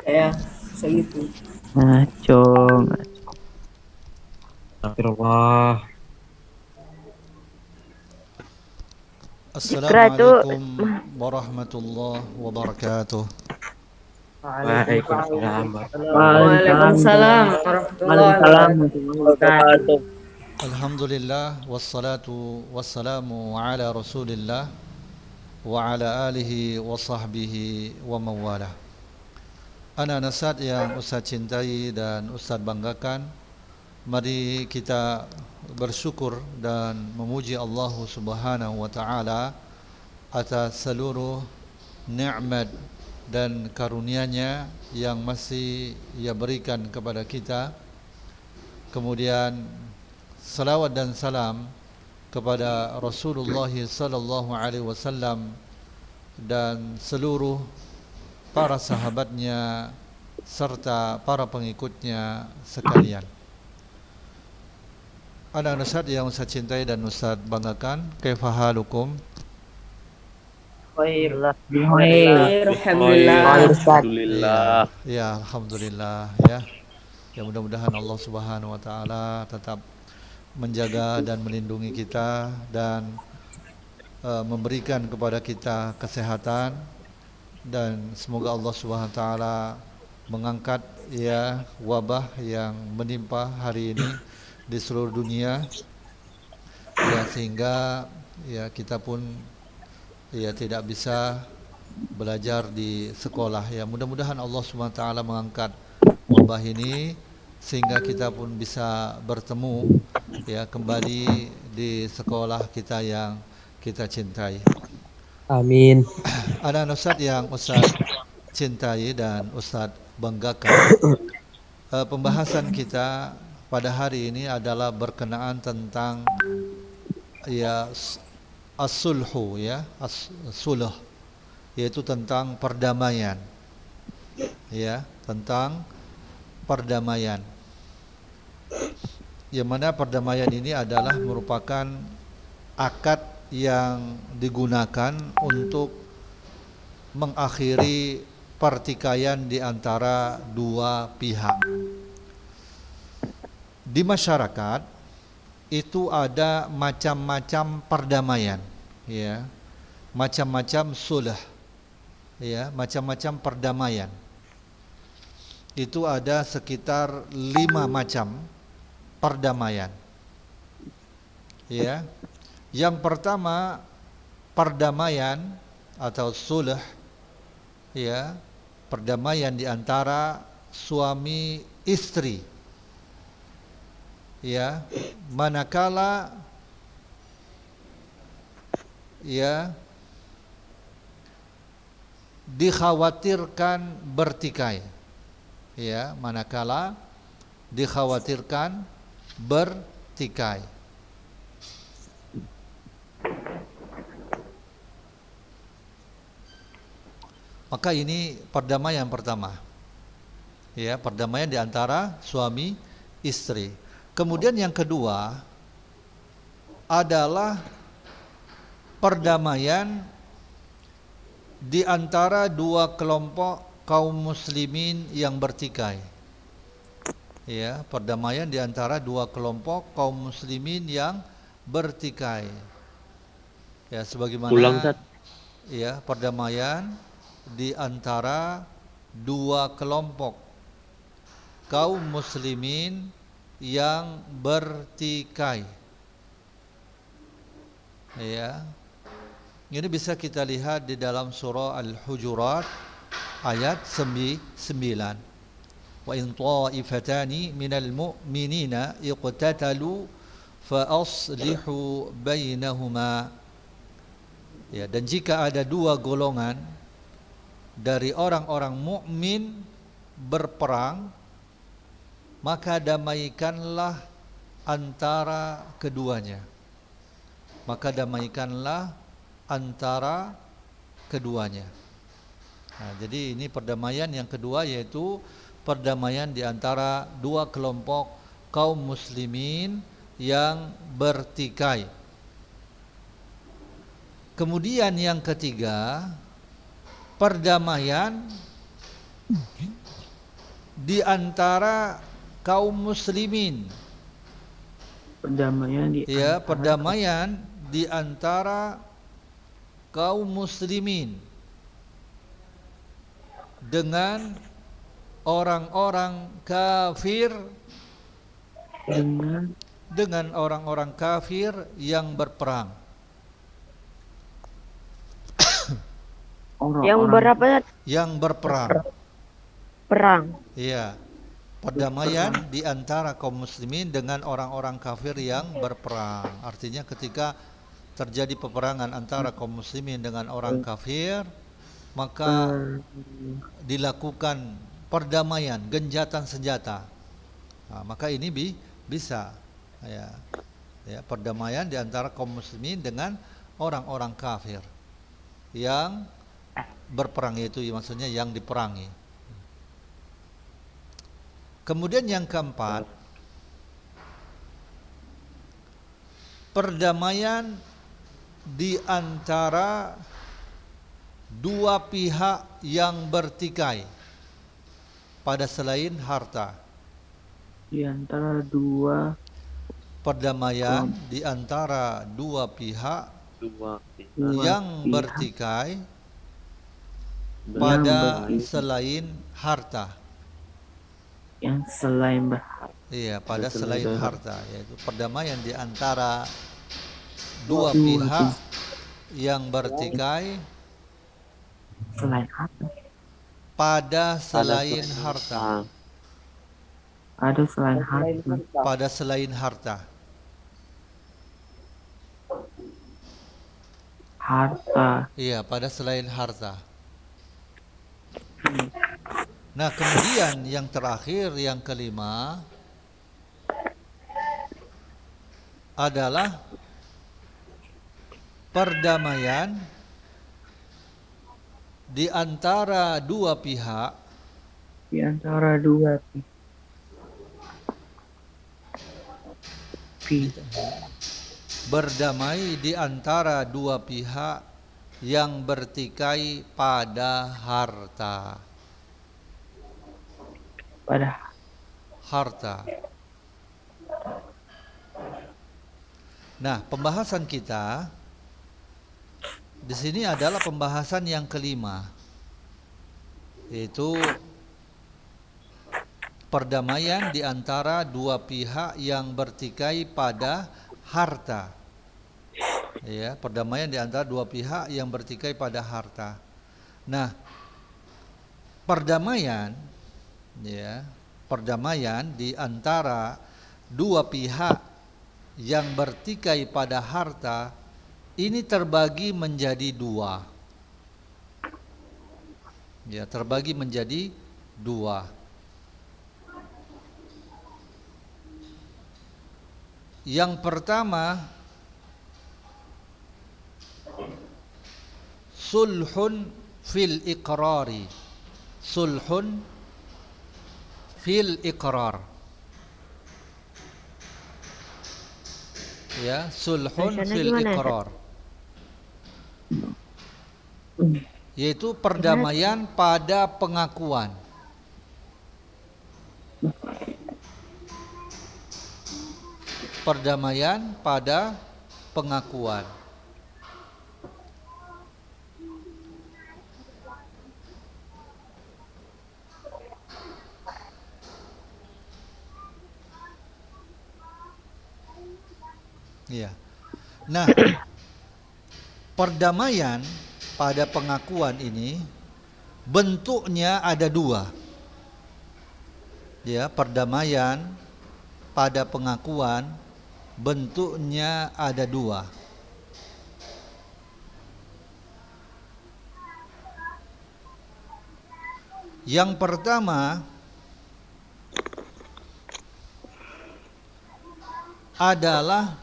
Ya segitu. Ngaco. Astagfirullah. Ikra tuh Assalamualaikum warahmatullahi wabarakatuh. Waalaikumsalam Waalaikumsalam. Waalaikumsalam warahmatullahi Waalaikumsalam wabarakatuh. warahmatullahi wabarakatuh. wabarakatuh. Alhamdulillah wassalatu wassalamu ala Rasulillah wa ala alihi wa sahbihi wa mawalah. Anak-anak Ustaz yang Ustaz cintai dan Ustaz banggakan, mari kita bersyukur dan memuji Allah Subhanahu wa taala atas seluruh nikmat dan karunia-Nya yang masih Ia berikan kepada kita. Kemudian salawat dan salam kepada Rasulullah sallallahu alaihi wasallam dan seluruh para sahabatnya serta para pengikutnya sekalian. Anak-anak Ustaz yang Ustaz cintai dan Ustaz banggakan, kaifa halukum? Khair. Khair, alhamdulillah. Khair, Ustaz. Alhamdulillah. Ya, alhamdulillah ya. Ya mudah-mudahan Allah Subhanahu wa taala tetap menjaga dan melindungi kita dan memberikan kepada kita kesehatan, dan semoga Allah Subhanahu wa taala mengangkat ya wabah yang menimpa hari ini di seluruh dunia ya, sehingga ya kita pun ya tidak bisa belajar di sekolah ya. Mudah-mudahan Allah Subhanahu wa taala mengangkat wabah ini sehingga kita pun bisa bertemu ya kembali di sekolah kita yang kita cintai. Amin. Anak-anak Ustaz yang Ustaz cintai dan Ustaz banggakan, pembahasan kita pada hari ini adalah berkenaan tentang ya as-sulhu ya, as-sulh, yaitu tentang perdamaian. Ya, tentang perdamaian. Yang mana perdamaian ini adalah merupakan akad yang digunakan untuk mengakhiri pertikaian di antara dua pihak. Di masyarakat itu ada macam-macam perdamaian, ya, macam-macam sulh, ya, macam-macam perdamaian. Itu ada sekitar 5 macam perdamaian. Ya. Yang pertama, perdamaian atau sulh, ya, perdamaian di antara suami istri. Ya, manakala ya dikhawatirkan bertikai. Ya, manakala dikhawatirkan bertikai. Maka ini perdamaian pertama. Ya, perdamaian di antara suami istri. Kemudian yang kedua adalah perdamaian di antara dua kelompok kaum muslimin yang bertikai. Ya, perdamaian di antara dua kelompok kaum muslimin yang bertikai. Ya, sebagaimana ya, perdamaian di antara dua kelompok kaum muslimin yang bertikai. Ya. Ini bisa kita lihat di dalam surah Al-Hujurat ayat 9. Wa in ta'ifatani minal mu'minina iqtatalu fa aslihu bainahuma. Ya, dan jika ada dua golongan dari orang-orang mukmin berperang, maka damaikanlah antara keduanya. Maka damaikanlah antara keduanya. Nah, jadi ini perdamaian yang kedua, yaitu perdamaian di antara dua kelompok kaum muslimin yang bertikai. Kemudian yang ketiga, perdamaian di antara kaum muslimin. Perdamaian di Ya, antara perdamaian di antara kaum muslimin dengan orang-orang kafir, dengan orang-orang kafir yang berperang. Yang berapa? Yang berperang. Perang. Iya. Perdamaian di antara kaum muslimin dengan orang-orang kafir yang berperang. Artinya ketika terjadi peperangan antara kaum muslimin dengan orang kafir, maka dilakukan perdamaian, genjatan senjata. Nah, maka ini bisa ya. Ya, perdamaian di antara kaum muslimin dengan orang-orang kafir yang berperang, itu maksudnya yang diperangi. Kemudian yang keempat, perdamaian di antara dua pihak yang bertikai pada selain harta. di antara dua Perdamaian di antara dua pihak yang bertikai pada selain harta. yang selain berharga. Iya, pada selain harta, yaitu perdamaian di antara dua pihak yang bertikai Selain harta. pada selain harta. Ada selain harta. Pada selain harta. Harta. Iya, pada selain harta. Nah, kemudian yang terakhir, yang kelima adalah perdamaian di antara dua pihak Di antara dua berdamai di antara dua pihak yang bertikai pada harta. pada Harta. Nah, pembahasan kita di sini adalah pembahasan yang kelima, yaitu perdamaian di antara dua pihak yang bertikai pada harta. Ya, perdamaian di antara dua pihak yang bertikai pada harta. Nah, perdamaian, ya, perdamaian di antara dua pihak yang bertikai pada harta ini terbagi menjadi dua. Ya, terbagi menjadi dua. Yang pertama, sulhun fil iqrari. Sulhun fil iqrar. Ya, sulhun fil iqrar. Yaitu perdamaian pada pengakuan. Perdamaian pada pengakuan. Iya. Nah, perdamaian pada pengakuan ini bentuknya ada dua. Ya, perdamaian pada pengakuan bentuknya ada dua. Yang pertama adalah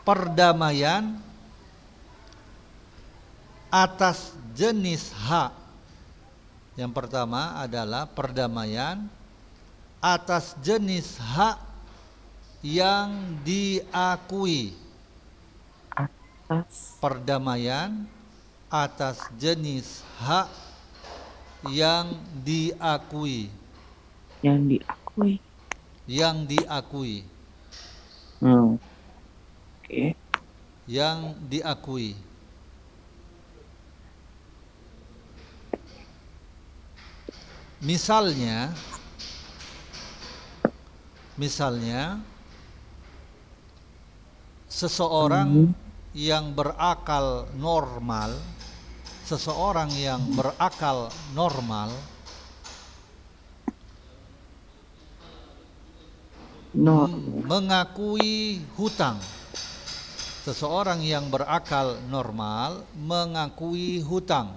perdamaian atas jenis hak. Yang pertama adalah perdamaian atas jenis hak yang diakui. atas Perdamaian atas jenis hak yang diakui. Yang diakui. Yang diakui. Oke. Yang diakui. Misalnya seseorang yang berakal normal, mengakui hutang. Seseorang yang berakal normal mengakui hutang.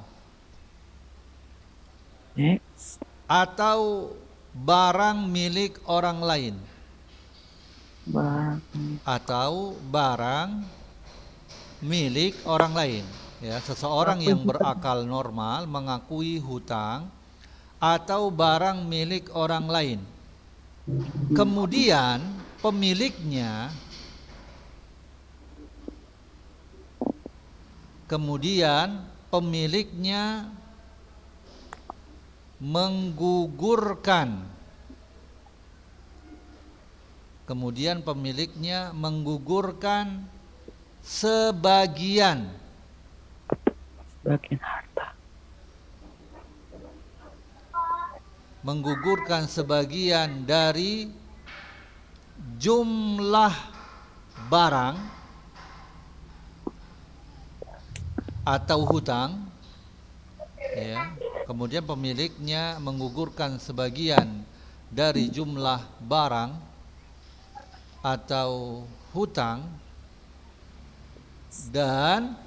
Next. Atau barang milik orang lain. Atau barang milik orang lain. Ya, seseorang yang berakal normal mengakui hutang atau barang milik orang lain. Kemudian pemiliknya menggugurkan sebagian harta. Menggugurkan sebagian dari jumlah barang atau hutang, ya. Kemudian pemiliknya menggugurkan sebagian dari jumlah barang atau hutang dan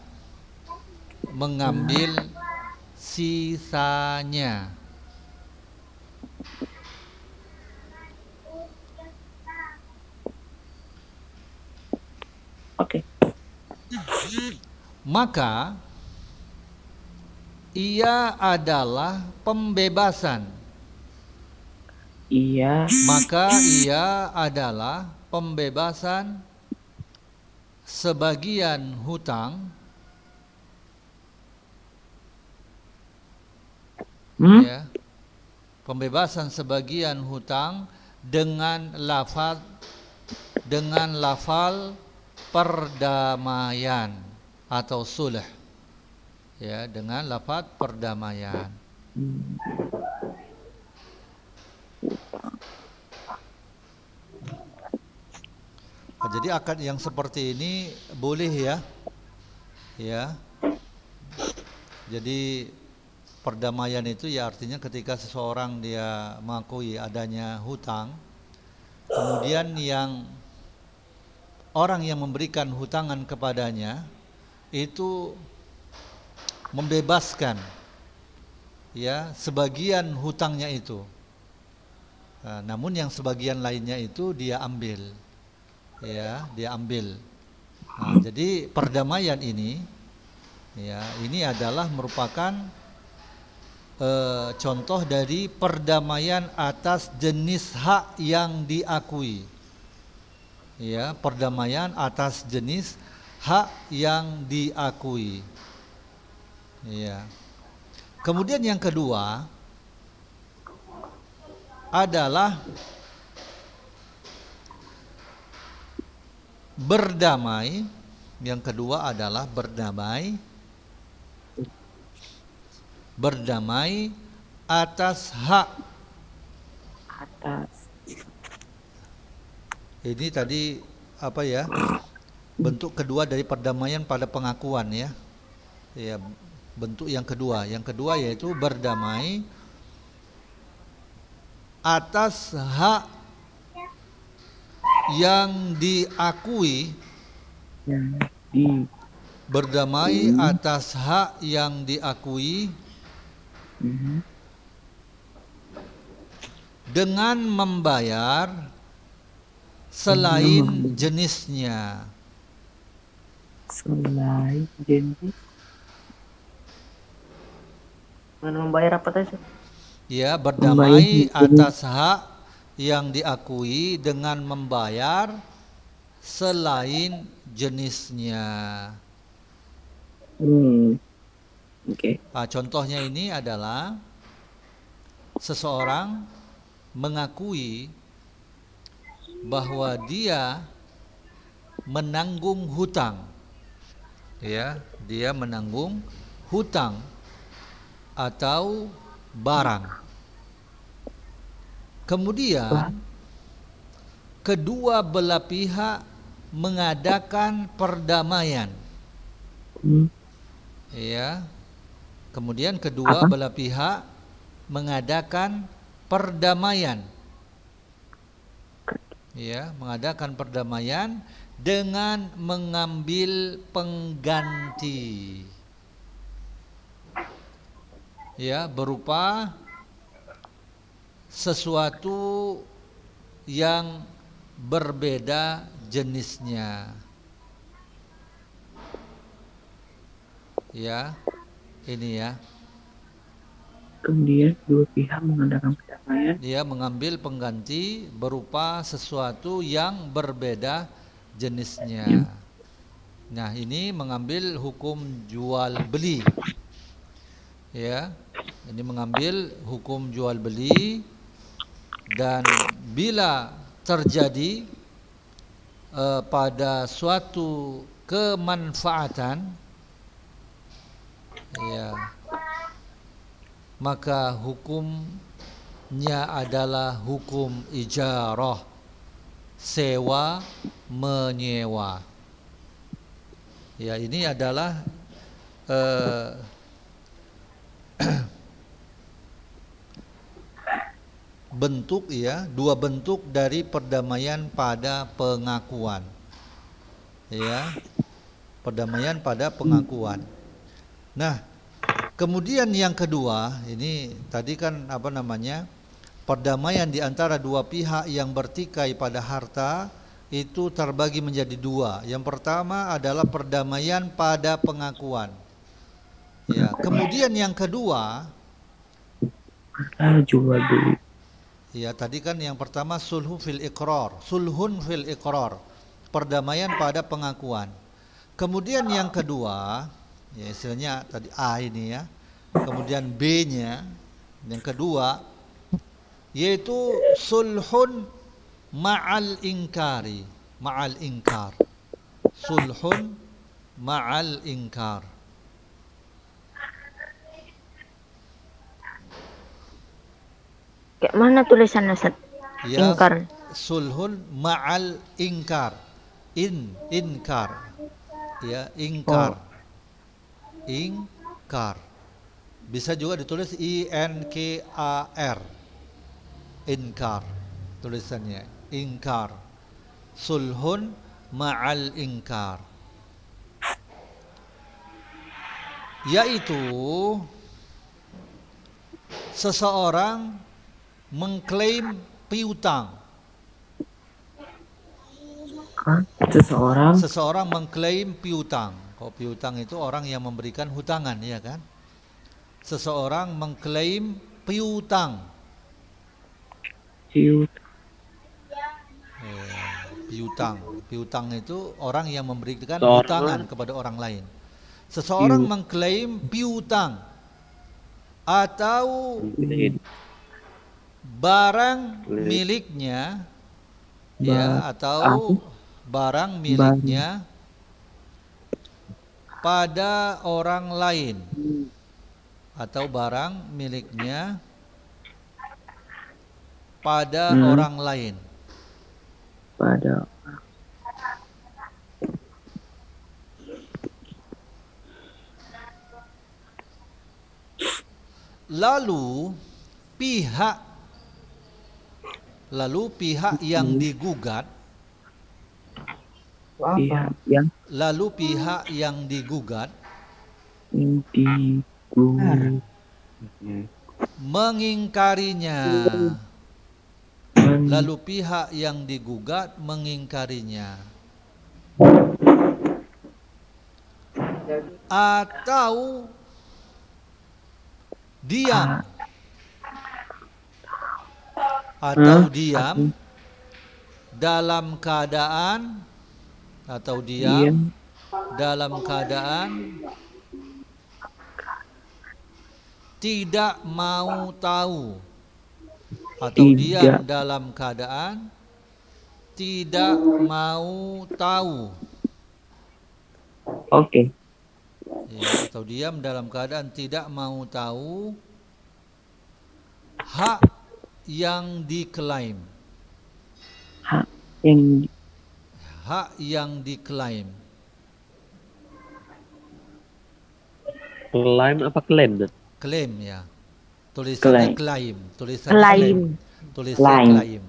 mengambil sisanya. Oke. Maka ia adalah pembebasan. Maka ia adalah pembebasan sebagian hutang, ya, pembebasan sebagian hutang dengan lafal perdamaian atau sulh, ya, dengan lafaz perdamaian. Jadi akad yang seperti ini boleh, ya. Jadi perdamaian itu ya artinya ketika seseorang dia mengakui adanya hutang, kemudian orang yang memberikan hutangan kepadanya itu membebaskan, ya, sebagian hutangnya itu. Namun yang sebagian lainnya itu dia ambil. Ya, dia ambil. Jadi perdamaian ini, ya, ini adalah merupakan contoh dari perdamaian atas jenis hak yang diakui. Ya, perdamaian atas jenis hak yang diakui. Ya. Kemudian yang kedua adalah berdamai. Yang kedua adalah berdamai atas hak. Ini tadi apa ya? Bentuk kedua dari perdamaian pada pengakuan, ya. Ya, bentuk yang kedua. Yang kedua yaitu berdamai atas hak yang diakui. Berdamai atas hak yang diakui dengan membayar selain jenisnya. Selain jenis. Dengan membayar apa tadi? Ya, berdamai atas hak yang diakui dengan membayar selain jenisnya. Oke. Contohnya ini adalah seseorang mengakui bahwa dia menanggung hutang, ya, dia menanggung hutang atau barang. Kemudian kedua belah pihak mengadakan perdamaian, ya. Kemudian kedua belah pihak mengadakan perdamaian, ya, mengadakan perdamaian dengan mengambil pengganti, ya, berupa sesuatu yang berbeda jenisnya, ya, ini ya. Kemudian dua pihak mengadakan perdamaian. Dia mengambil pengganti berupa sesuatu yang berbeda jenisnya. Nah, ini mengambil hukum jual beli, ya. Ini mengambil hukum jual beli, dan bila terjadi pada suatu kemanfaatan, ya, maka hukumnya adalah hukum ijarah, sewa menyewa. Ya, ini adalah bentuk, ya, dua bentuk dari perdamaian pada pengakuan, ya, perdamaian pada pengakuan. Nah, kemudian yang kedua, ini tadi kan perdamaian di antara dua pihak yang bertikai pada harta itu terbagi menjadi dua. Yang pertama adalah perdamaian pada pengakuan, ya. Kemudian yang kedua, Jual beli. ya, tadi kan yang pertama sulhun fil iqrar, perdamaian pada pengakuan. Kemudian yang kedua, ya, istilahnya tadi A ini, ya. Kemudian B-nya yang kedua yaitu sulhun ma'al inkar. Sulhun ma'al inkar. Kayak mana tulisannya, Ustaz? Ya, Ingkar. sulhun ma'al inkar. Inkar. Ya, ingkar. Ingkar. Bisa juga ditulis INKAR. Inkar. Tulisannya ingkar. Sulhun ma'al inkar. Yaitu seseorang mengklaim piutang. Seseorang mengklaim piutang. Kalau piutang itu orang yang memberikan hutangan, ya kan? Seseorang mengklaim piutang. Piutang itu orang yang memberikan hutangan kepada orang lain. Seseorang mengklaim piutang atau barang miliknya, ya, atau barang miliknya pada orang lain, atau barang miliknya pada orang lain. Lalu pihak yang digugat, mengingkarinya. Lalu pihak yang digugat mengingkarinya, atau diam, dalam keadaan tidak mau tahu atau Tidak. diam dalam keadaan tidak mau tahu. Oke. Ya, atau diam dalam keadaan tidak mau tahu hak yang diklaim. Hak yang Hak yang diklaim. Klaim apa klaim? Klaim ya. Tulisannya klaim. Tulisannya Klaim. Tulisannya Klaim. klaim.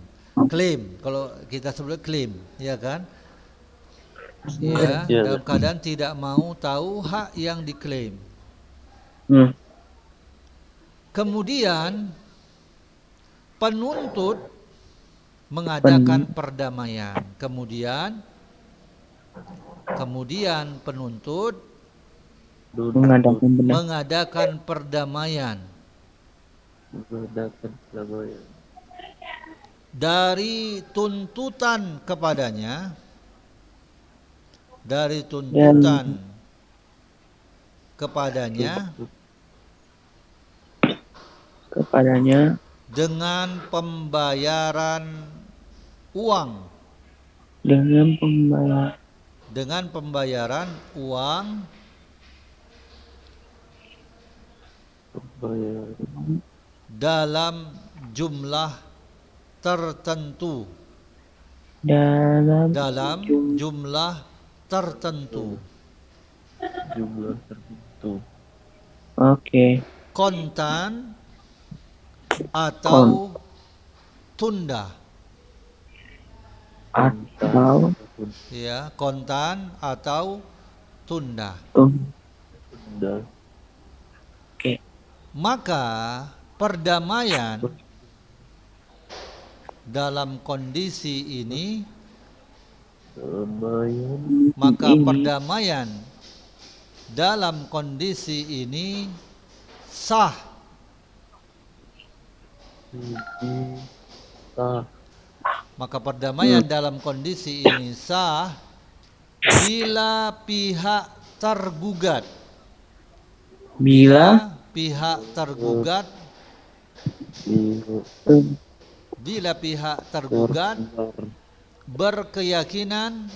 Klaim. Kalau kita sebut klaim, ya kan? Ya, Ya. dalam keadaan tidak mau tahu hak yang diklaim. Kemudian penuntut mengadakan perdamaian. Kemudian penuntut mengadakan perdamaian dari tuntutan kepadanya, kepadanya dengan pembayaran uang, dengan pembayaran uang dalam jumlah tertentu. Dalam jumlah tertentu. Oke. Kontan atau tunda. Atau Ya, kontan atau tunda. Oke. Maka perdamaian dalam kondisi ini, perdamaian dalam kondisi ini sah. Maka perdamaian dalam kondisi ini sah bila pihak tergugat berkeyakinan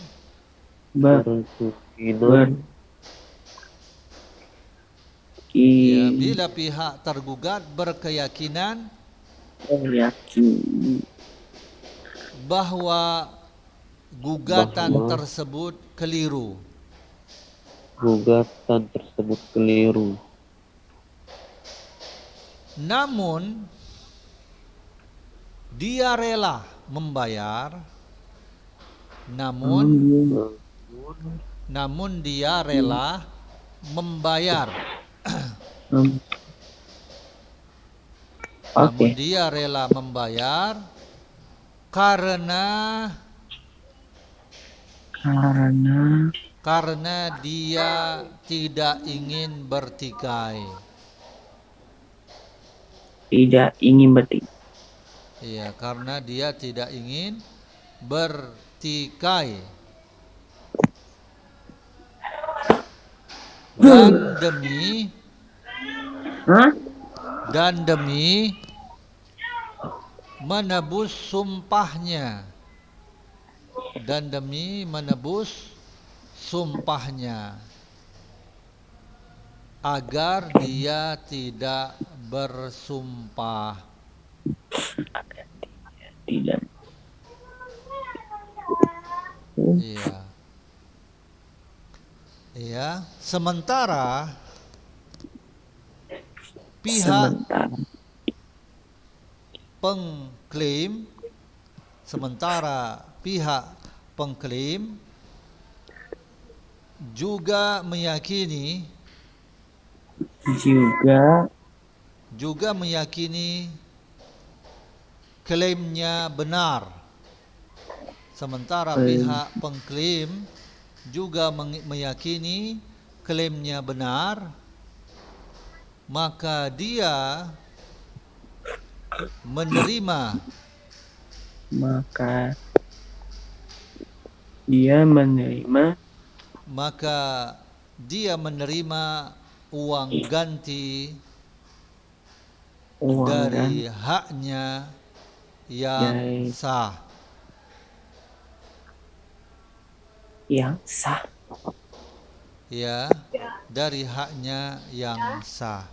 bahwa gugatan tersebut keliru. Namun dia rela membayar. Namun dia rela membayar. Namun dia rela membayar karena dia tidak ingin bertikai. Iya, karena dia tidak ingin bertikai. Dan demi menebus sumpahnya agar dia tidak bersumpah. Iya. Sementara pihak pengklaim juga meyakini klaimnya benar. Sementara pihak pengklaim juga meyakini klaimnya benar, maka dia menerima uang ganti dari haknya yang Dari sah. yang sah. Ya, dari haknya yang sah.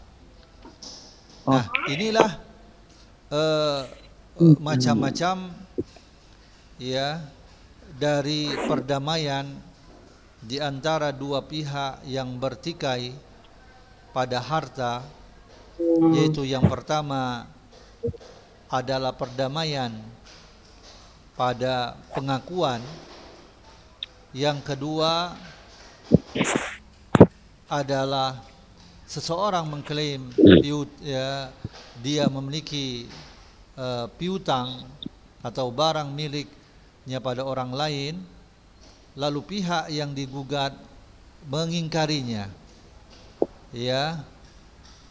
Oh. Nah, inilah macam-macam ya dari perdamaian di antara dua pihak yang bertikai pada harta, yaitu yang pertama adalah perdamaian pada pengakuan, yang kedua adalah seseorang mengklaim dia memiliki piutang atau barang miliknya pada orang lain, lalu pihak yang digugat mengingkarinya. Ya.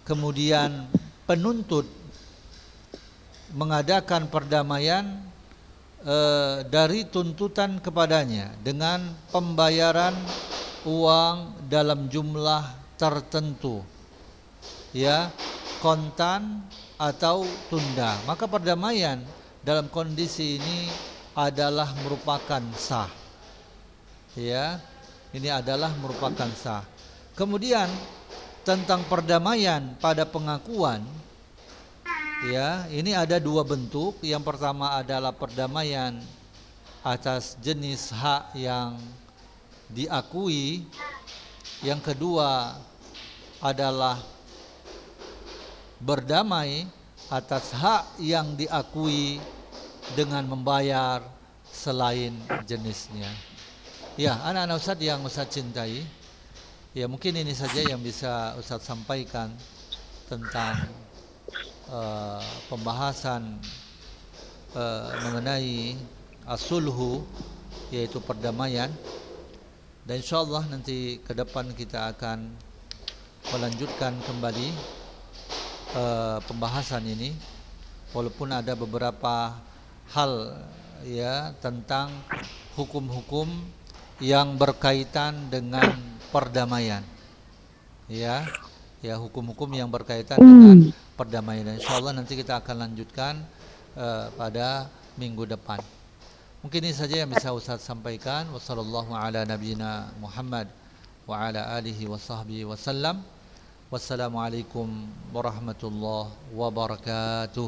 Kemudian penuntut mengadakan perdamaian dari tuntutan kepadanya dengan pembayaran uang dalam jumlah tertentu, ya, kontan atau tunda. Maka perdamaian dalam kondisi ini adalah merupakan sah, ya, ini adalah merupakan sah. Kemudian tentang perdamaian pada pengakuan, ya, ini ada dua bentuk. Yang pertama adalah perdamaian atas jenis hak yang diakui. Yang kedua adalah berdamai atas hak yang diakui dengan membayar selain jenisnya. Ya, anak-anak Ustaz yang Ustaz cintai, ya mungkin ini saja yang bisa Ustaz sampaikan tentang pembahasan mengenai as-sulhu, yaitu perdamaian. Dan insyaallah nanti ke depan kita akan melanjutkan kembali pembahasan ini, walaupun ada beberapa hal ya tentang hukum-hukum yang berkaitan dengan perdamaian, ya hukum-hukum yang berkaitan dengan perdamaian. Dan insyaallah nanti kita akan lanjutkan pada minggu depan. Mungkin ini saja yang bisa Ustaz sampaikan. Wassallallahu ala nabiyyina Muhammad wa ala alihi wa sahbihi wasallam. Wassalamualaikum warahmatullahi wabarakatuh.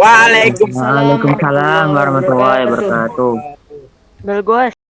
Waalaikumsalam warahmatullahi wabarakatuh. Bel gue